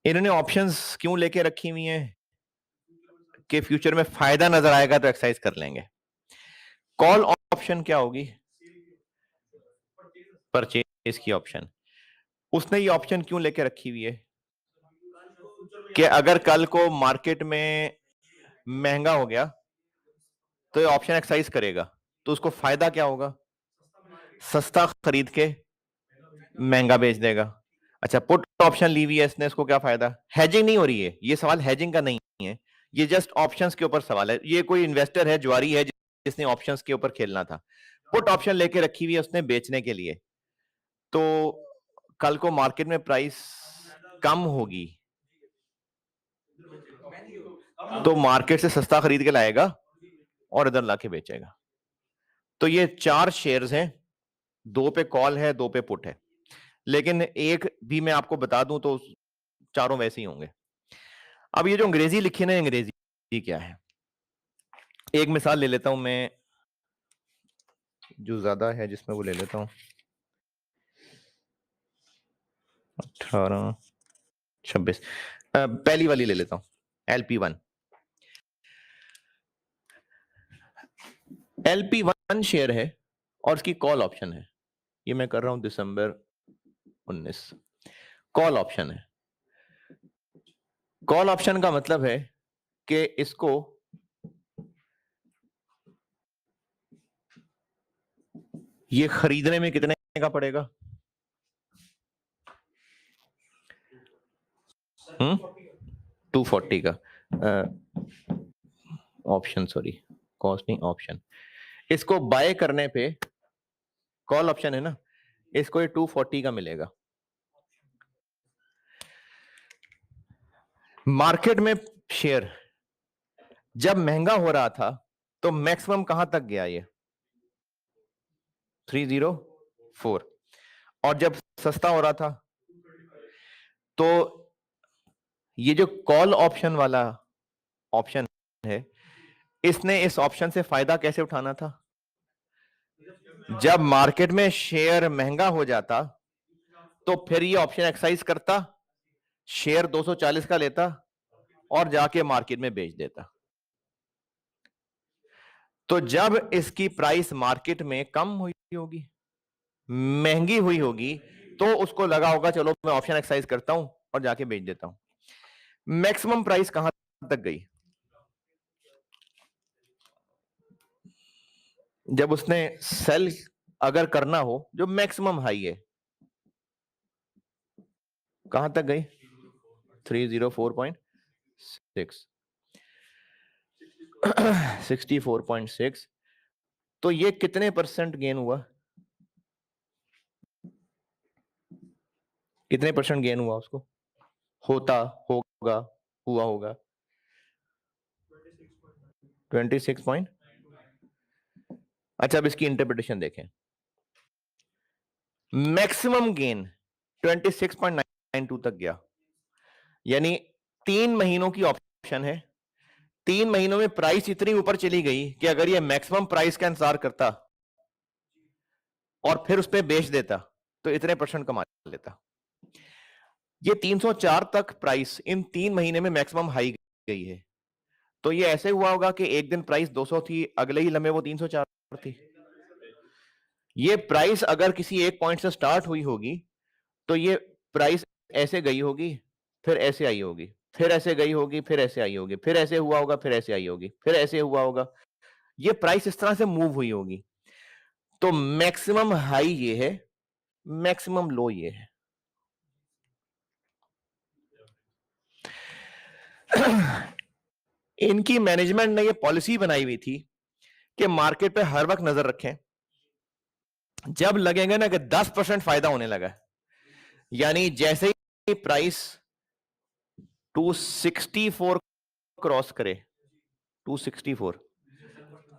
इन्होंने ऑप्शंस क्यों लेके रखी हुई हैं कि फ्यूचर में फायदा नजर आएगा तो एक्सरसाइज कर लेंगे। कॉल ऑप्शन क्या होगी? परचेज की ऑप्शन। उसने ये ऑप्शन क्यों लेके रखी हुई है कि अगर कल को मार्केट में महंगा हो गया तो ये ऑप्शन एक्सरसाइज करेगा, तो उसको फायदा क्या होगा? सस्ता खरीद के महंगा बेच देगा। अच्छा, पुट ऑप्शन ली हुई है इसने, इसको क्या फायदा? हेजिंग नहीं हो रही है, ये सवाल हेजिंग का नहीं है, ये जस्ट ऑप्शंस के ऊपर सवाल है। ये कोई इन्वेस्टर है, जुआरी है, जिसने ऑप्शंस के ऊपर खेलना था। पुट ऑप्शन लेके रखी हुई है उसने बेचने के लिए, तो कल को मार्केट में प्राइस कम होगी तो मार्केट से सस्ता खरीद के लाएगा और इधर लाके बेचेगा। तो ये 4 शेयर्स हैं, 2 पे कॉल है, 2 पे पुट है, लेकिन एक भी मैं आपको बता दूं तो चारों वैसे ही होंगे। अब ये जो अंग्रेजी लिखी ना, अंग्रेजी क्या है? एक मिसाल ले लेता हूं मैं, जो ज्यादा है जिसमें वो ले लेता हूं, 18 26, पहली वाली ले लेता हूं, LP1। LP1 शेयर है और उसकी कॉल ऑप्शन है, ये मैं कर रहा हूं दिसंबर 19। कॉल ऑप्शन है। कॉल ऑप्शन का मतलब है कि इसको ये खरीदने में कितने का पड़ेगा? 240 का ऑप्शन, सॉरी कॉस्ट नहीं, ऑप्शन। इसको बाय करने पे, कॉल ऑप्शन है ना, इसको ये 240 का मिलेगा। मार्केट में शेयर जब महंगा हो रहा था तो मैक्सिमम कहां तक गया ये? 304। और जब सस्ता हो रहा था तो ये जो कॉल ऑप्शन वाला ऑप्शन है, इसने इस ऑप्शन से फायदा कैसे उठाना था? जब मार्केट में शेयर महंगा हो जाता तो फिर ये ऑप्शन एक्सरसाइज करता, शेयर 240 का लेता और जाके मार्केट में बेच देता। तो जब इसकी प्राइस मार्केट में कम हुई होगी, महंगी हुई होगी, तो उसको लगा होगा चलो मैं ऑप्शन एक्सरसाइज करता हूं और जाके बेच देता हूं। मैक्सिमम प्राइस कहां तक गई? जब उसने सेल अगर करना हो जो मैक्सिमम हाई है, कहां तक गई? 304.6 64.6। तो ये कितने परसेंट गेन हुआ? कितने परसेंट गेन हुआ उसको? होता होगा, हुआ होगा 26 अच्छा, अब इसकी इंटरप्रिटेशन देखें। मैक्सिमम गेन 26.92 तक गया, यानी 3 महीनों की ऑप्शन है। 3 महीनों में प्राइस इतनी ऊपर चली गई कि अगर ये मैक्सिमम प्राइस का इंतजार करता और फिर उस पर बेच देता तो इतने परसेंट कमा लेता। ये 304 तक प्राइस इन 3 महीने में मैक्सिमम हाई गई है। तो ये ऐसे हुआ होगा कि एक दिन प्राइस 200 थी, अगले ही लम्हे वो 304 थी। ये प्राइस अगर किसी एक पॉइंट से स्टार्ट हुई होगी तो ये प्राइस ऐसे गई होगी, फिर ऐसे आई होगी, फिर ऐसे गई होगी, फिर ऐसे आई होगी, फिर ऐसे हुआ होगा, फिर ऐसे आई होगी, फिर ऐसे हुआ होगा। ये प्राइस इस तरह से मूव हुई होगी। तो मैक्सिमम हाई ये है, मैक्सिमम लो ये है। इनकी मैनेजमेंट ने ये पॉलिसी बनाई हुई थी कि मार्केट पे हर वक्त नजर रखें। जब लगेगा ना कि 10% फायदा होने लगा, यानी जैसे ही प्राइस 264 क्रॉस करे, 264,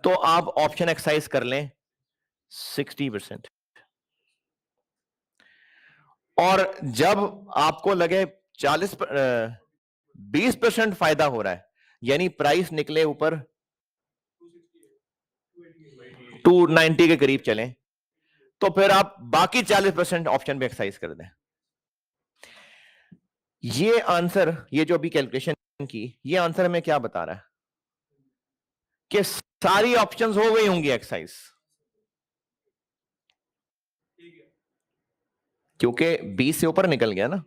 तो आप ऑप्शन एक्सरसाइज कर लें 60%। और जब आपको लगे 20% फायदा हो रहा है, यानी प्राइस निकले ऊपर 290 के करीब चलें, तो फिर आप बाकी 40% ऑप्शन पे एक्सरसाइज कर दें। ये आंसर, ये जो अभी कैलकुलेशन की, ये आंसर हमें क्या बता रहा है कि सारी ऑप्शंस हो गई होंगी एक्सरसाइज, क्योंकि 20 से ऊपर निकल गया ना।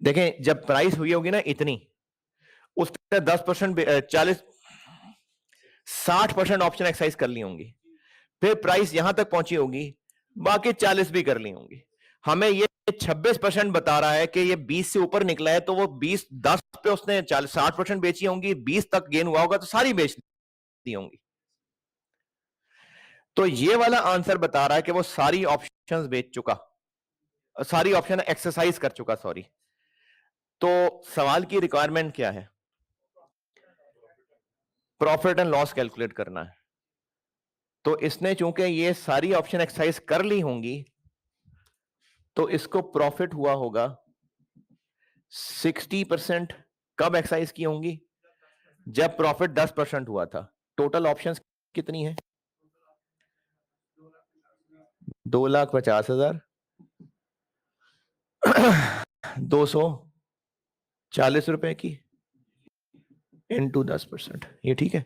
देखें, जब प्राइस हुई होगी ना इतनी, उससे 10% 60% ऑप्शन एक्सरसाइज कर ली होंगी, फिर प्राइस यहां तक पहुंची होगी, बाकी 40 भी कर ली होंगी। हमें ये 26% बता रहा है कि ये 20 से ऊपर निकला है, तो वो 20 10 पे उसने 60% बेची होंगी, 20 तक गेन हुआ होगा तो सारी बेच दी होंगी। तो ये वाला आंसर बता रहा है कि वो सारी ऑप्शंस बेच चुका, सारी ऑप्शन एक्सरसाइज कर चुका, सॉरी। तो सवाल की रिक्वायरमेंट क्या है? प्रॉफिट एंड लॉस कैलकुलेट करना है। तो इसने चूंकि ये सारी ऑप्शन एक्सरसाइज कर ली होंगी, तो इसको प्रॉफिट हुआ होगा 60%। कब एक्सरसाइज की होंगी? जब प्रॉफिट 10% हुआ था। टोटल ऑप्शंस कितनी है? 2,50,000 240 रुपए की इंटू 10%, ये ठीक है।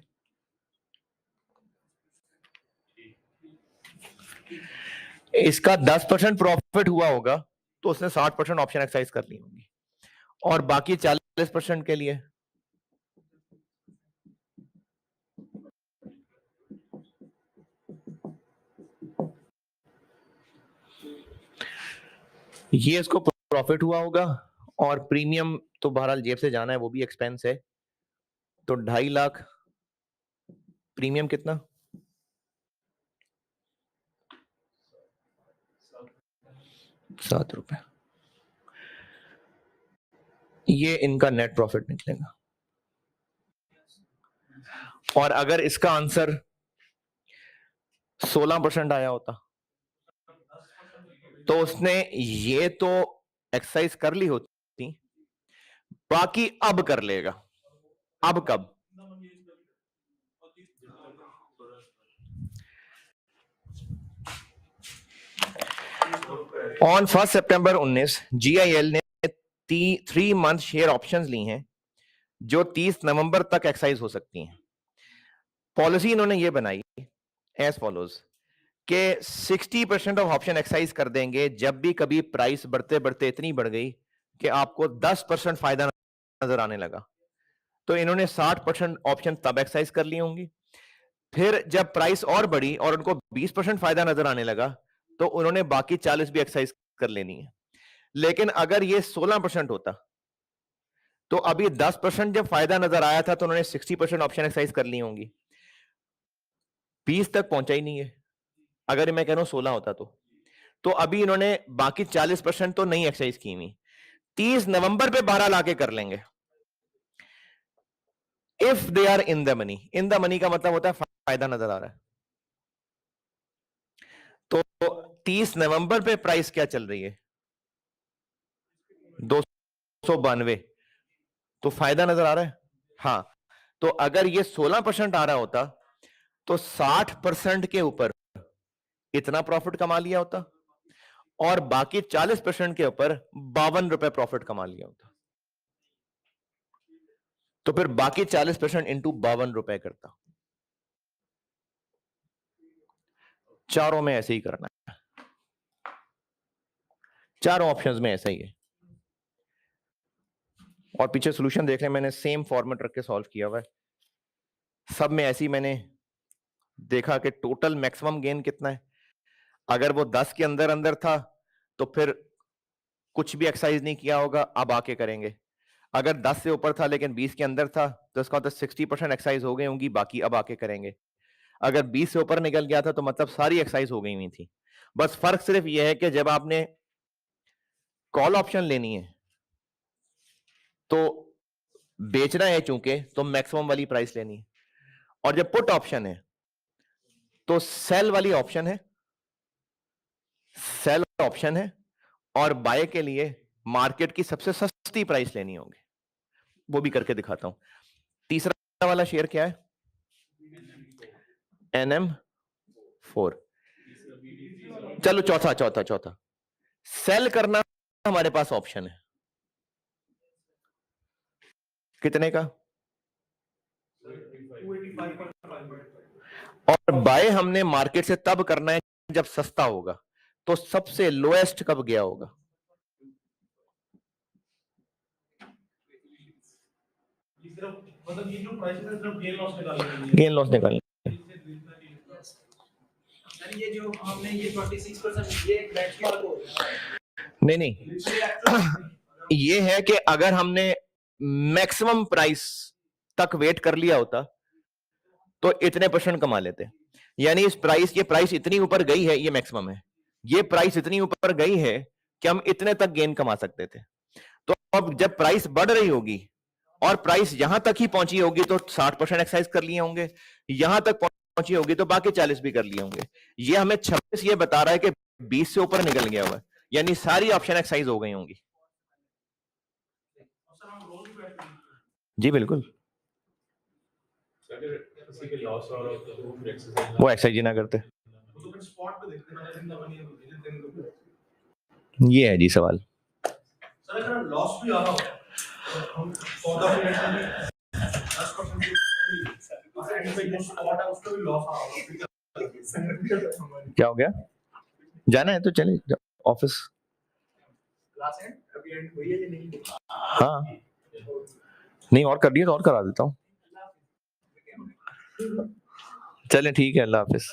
इसका 10% प्रॉफिट हुआ होगा तो उसने 60% ऑप्शन एक्सरसाइज कर ली होंगी, और बाकी 40% के लिए ये इसको प्रॉफिट हुआ होगा, और प्रीमियम तो बहरहाल जेब से जाना है, वो भी एक्सपेंस है। तो 2.5 लाख प्रीमियम कितना? 7 रुपए। ये इनका नेट प्रॉफिट निकलेगा। और अगर इसका आंसर 16% आया होता तो उसने ये तो एक्सरसाइज कर ली होती, बाकी अब कर लेगा। अब कब? ऑन 1 सितंबर 19 जीआईएल ने 3 मंथ शेयर ऑप्शंस ली हैं जो 30 नवंबर तक एक्सरसाइज हो सकती हैं। पॉलिसी इन्होंने ये बनाई एज फॉलोज कि 60% ऑफ ऑप्शन एक्सरसाइज कर देंगे जब भी कभी प्राइस बढ़ते बढ़ते इतनी बढ़ गई कि आपको 10% फायदा नजर आने लगा, तो इन्होंने 60% ऑप्शन तब एक्सरसाइज कर ली होंगी फिर जब प्राइस और बढ़ी और उनको 20% फायदा नजर आने लगा तो उन्होंने बाकी 40 भी एक्सरसाइज कर लेनी है। लेकिन अगर ये 16% होता तो अभी 10% जब फायदा नजर आया था तो उन्होंने 60% ऑप्शन एक्सरसाइज कर ली होंगी। 20 तक पहुंचा ही नहीं है। अगर मैं कह रहा हूं 16 होता तो अभी इन्होंने बाकी 40% तो नहीं एक्सरसाइज की हुई। 30 नवंबर पे 12 लाके कर लेंगे। If they are in the money का मतलब होता है फायदा नजर आ रहा है। तो 30 नवंबर पे प्राइस क्या चल रही है? 292। तो फायदा नजर आ रहा है। हाँ, तो अगर ये 16% आ रहा होता तो 60% के ऊपर इतना प्रॉफिट कमा लिया होता और बाकी 40% के ऊपर 52 रुपए प्रॉफिट कमा लिया होता। तो फिर बाकी 40% इंटू 52 रुपए करता। चारों में ऐसे ही करना है, चारों ऑप्शंस में ऐसा ही है। और पीछे सॉल्यूशन देख रहे हैं, मैंने सेम फॉर्मेट रख के सॉल्व किया हुआ है। सब में ऐसे ही मैंने देखा कि टोटल मैक्सिमम गेन कितना है। अगर वो 10 के अंदर अंदर था तो फिर कुछ भी एक्सरसाइज नहीं किया होगा, अब आके करेंगे। अगर 10 से ऊपर था लेकिन 20 के अंदर था तो इसका मतलब 60% एक्सरसाइज हो गई होंगी, बाकी अब आके करेंगे। अगर 20 से ऊपर निकल गया था तो मतलब सारी एक्सरसाइज हो गई हुई थी। बस फर्क सिर्फ यह है कि जब आपने कॉल ऑप्शन लेनी है तो बेचना है चूंकि तो मैक्सिमम वाली प्राइस लेनी है, और जब पुट ऑप्शन है तो सेल वाली ऑप्शन है, सेल ऑप्शन है, और बाय के लिए मार्केट की सबसे सस्ती प्राइस लेनी होगी। वो भी करके दिखाता हूं। तीसरा वाला शेयर क्या है? NM4। चलो चौथा सेल करना हमारे पास ऑप्शन है कितने का? और बाय हमने मार्केट से तब करना है जब सस्ता होगा। तो सबसे लोएस्ट कब गया होगा? गेन लॉस निकालना। ये जो हमने ये 26% ये बेंचमार्क हो गया। नहीं ये है कि अगर हमने मैक्सिमम प्राइस तक वेट कर लिया होता तो इतने % कमा लेते। यानी इस प्राइस, ये प्राइस इतनी ऊपर गई है, ये मैक्सिमम है, ये प्राइस इतनी ऊपर गई है कि हम इतने तक गेन कमा सकते थे। तो अब जब प्राइस बढ़ रही होगी और प्राइस यहां तक ही पहुंची होगी तो 60% एक्सरसाइज कर लिए होंगे, यहां तक पहुंची होगी तो बाकी 40 भी कर लिए होंगे। ये हमें 26 ये बता रहा है कि 20 से ऊपर निकल गया हुआ, यानी सारी ऑप्शन एक्सरसाइज हो गई होंगी। जी बिल्कुल, वो एक्सरसाइज ही ना करते। ये है जी सवाल। सर अगर लॉस भी आ रहा हो हम 14% क्या हो गया? जाना है तो चले ऑफिस। हाँ नहीं और कर दिए तो और करा देता हूँ। चले ठीक है, अल्लाह हाफिज।